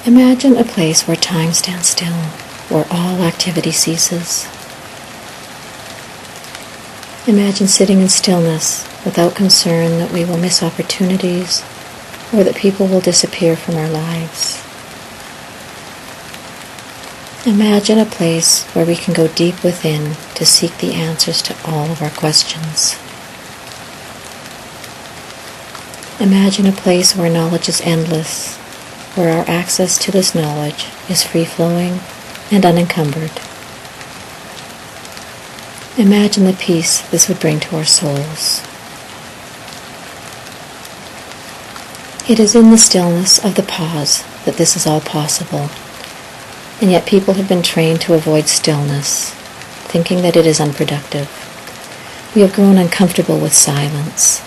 Imagine a place where time stands still, where all activity ceases. Imagine sitting in stillness without concern that we will miss opportunities or that people will disappear from our lives. Imagine a place where we can go deep within to seek the answers to all of our questions. Imagine a place where knowledge is endless, where our access to this knowledge is free-flowing and unencumbered. Imagine the peace this would bring to our souls. It is in the stillness of the pause that this is all possible, and yet people have been trained to avoid stillness, thinking that it is unproductive. We have grown uncomfortable with silence.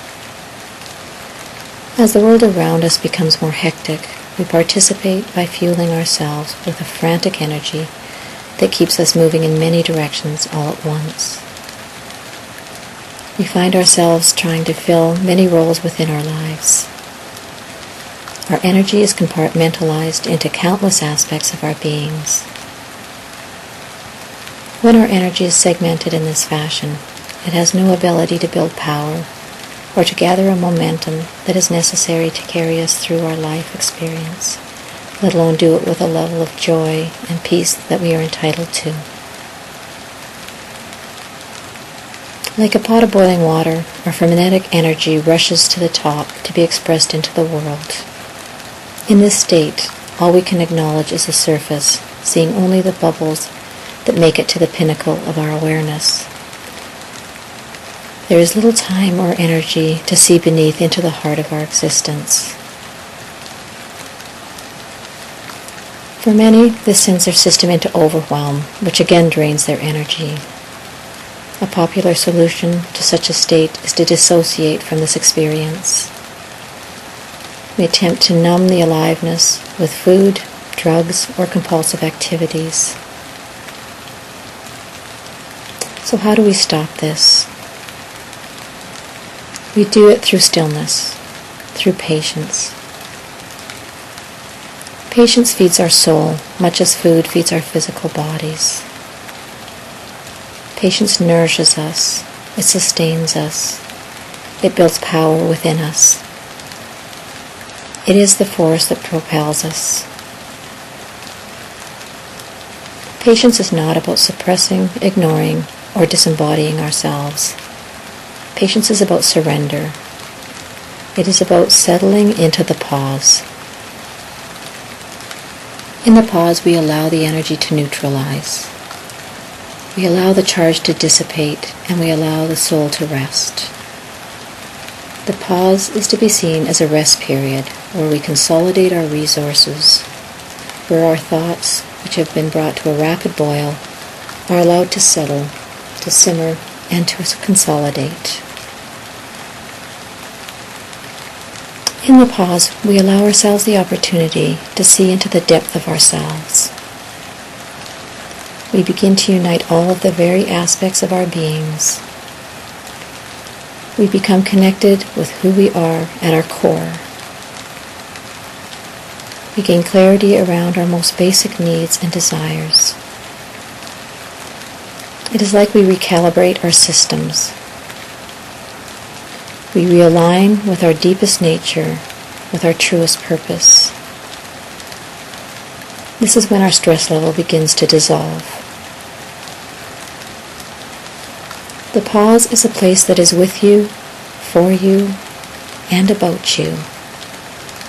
As the world around us becomes more hectic, we participate by fueling ourselves with a frantic energy that keeps us moving in many directions all at once. We find ourselves trying to fill many roles within our lives. Our energy is compartmentalized into countless aspects of our beings. When our energy is segmented in this fashion, it has no ability to build power or to gather a momentum that is necessary to carry us through our life experience, let alone do it with a level of joy and peace that we are entitled to. Like a pot of boiling water, our frenetic energy rushes to the top to be expressed into the world. In this state, all we can acknowledge is the surface, seeing only the bubbles that make it to the pinnacle of our awareness. There is little time or energy to see beneath into the heart of our existence. For many, this sends their system into overwhelm, which again drains their energy. A popular solution to such a state is to dissociate from this experience. We attempt to numb the aliveness with food, drugs, or compulsive activities. So how do we stop this? We do it through stillness, through patience. Patience feeds our soul, much as food feeds our physical bodies. Patience nourishes us, it sustains us, it builds power within us. It is the force that propels us. Patience is not about suppressing, ignoring, or disembodying ourselves. Patience is about surrender. It is about settling into the pause. In the pause, we allow the energy to neutralize. We allow the charge to dissipate, and we allow the soul to rest. The pause is to be seen as a rest period where we consolidate our resources, where our thoughts, which have been brought to a rapid boil, are allowed to settle, to simmer, and to consolidate. In the pause, we allow ourselves the opportunity to see into the depth of ourselves. We begin to unite all of the very aspects of our beings. We become connected with who we are at our core. We gain clarity around our most basic needs and desires. It is like we recalibrate our systems. We realign with our deepest nature, with our truest purpose. This is when our stress level begins to dissolve. The pause is a place that is with you, for you, and about you.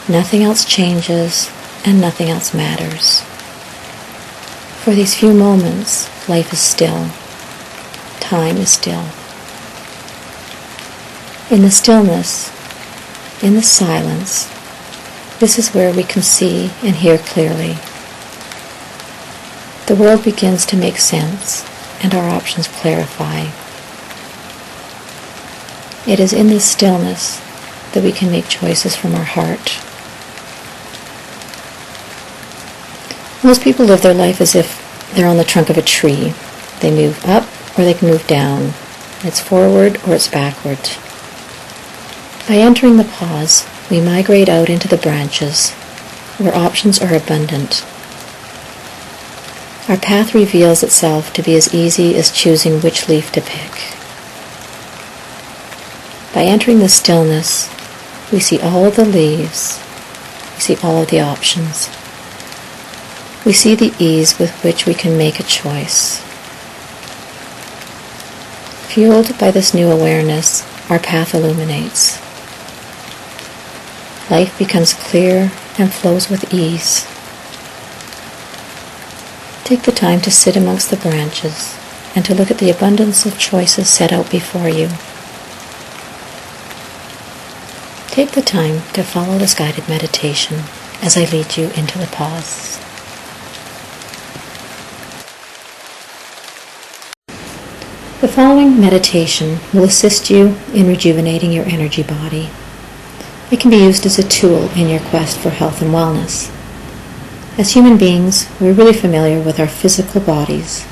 Nothing else changes, and nothing else matters. For these few moments, life is still. Time is still. In the stillness, in the silence, this is where we can see and hear clearly. The world begins to make sense, and our options clarify. It is in this stillness that we can make choices from our heart. Most people live their life as if they're on the trunk of a tree. They move up or they can move down. It's forward or it's backward. By entering the pause, we migrate out into the branches. where options are abundant. Our path reveals itself to be as easy as choosing which leaf to pick. By entering the stillness, we see all of the leaves, we see all of the options. We see the ease with which we can make a choice. Fueled by this new awareness, our path illuminates. Life becomes clear and flows with ease. Take the time to sit amongst the branches and to look at the abundance of choices set out before you. Take the time to follow this guided meditation as I lead you into the pause. The following meditation will assist you in rejuvenating your energy body. It can be used as a tool in your quest for health and wellness. As human beings, we're really familiar with our physical bodies,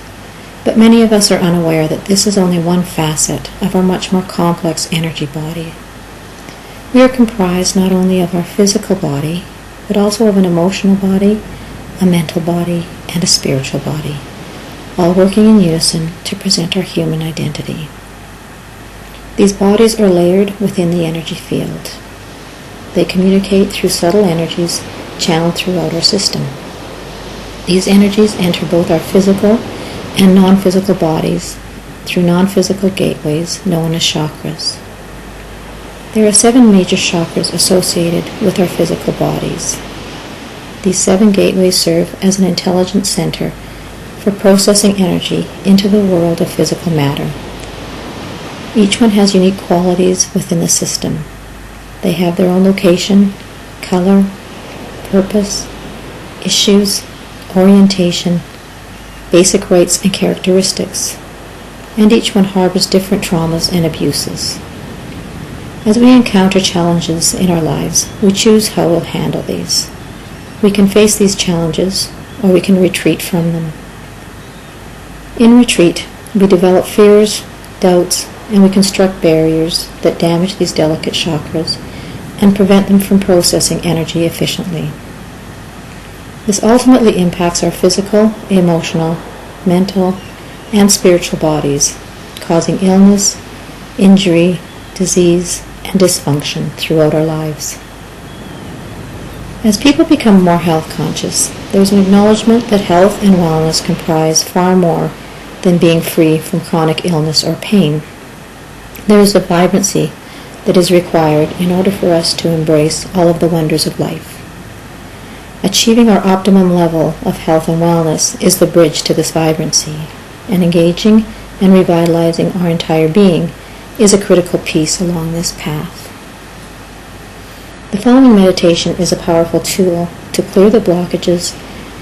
but many of us are unaware that this is only one facet of our much more complex energy body. We are comprised not only of our physical body, but also of an emotional body, a mental body, and a spiritual body, all working in unison to present our human identity. These bodies are layered within the energy field. They communicate through subtle energies channeled throughout our system. These energies enter both our physical and non-physical bodies through non-physical gateways known as chakras. There are 7 major chakras associated with our physical bodies. These 7 gateways serve as an intelligence center for processing energy into the world of physical matter. Each one has unique qualities within the system. They have their own location, color, purpose, issues, orientation, basic rights and characteristics, and each one harbors different traumas and abuses. As we encounter challenges in our lives, we choose how we'll handle these. We can face these challenges, or we can retreat from them. In retreat, we develop fears, doubts, and we construct barriers that damage these delicate chakras and prevent them from processing energy efficiently. This ultimately impacts our physical, emotional, mental, and spiritual bodies, causing illness, injury, disease, and dysfunction throughout our lives. As people become more health conscious, there is an acknowledgement that health and wellness comprise far more than being free from chronic illness or pain. There is a vibrancy that is required in order for us to embrace all of the wonders of life. Achieving our optimum level of health and wellness is the bridge to this vibrancy, and engaging and revitalizing our entire being is a critical piece along this path. The following meditation is a powerful tool to clear the blockages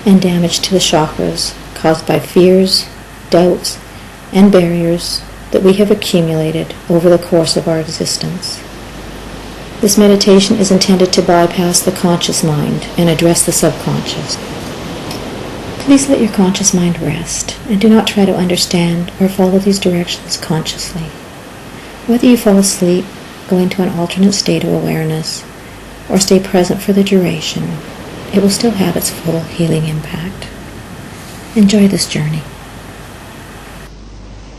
and damage to the chakras caused by fears, doubts, and barriers that we have accumulated over the course of our existence. This meditation is intended to bypass the conscious mind and address the subconscious. Please let your conscious mind rest and do not try to understand or follow these directions consciously. Whether you fall asleep, go into an alternate state of awareness, or stay present for the duration, it will still have its full healing impact. Enjoy this journey.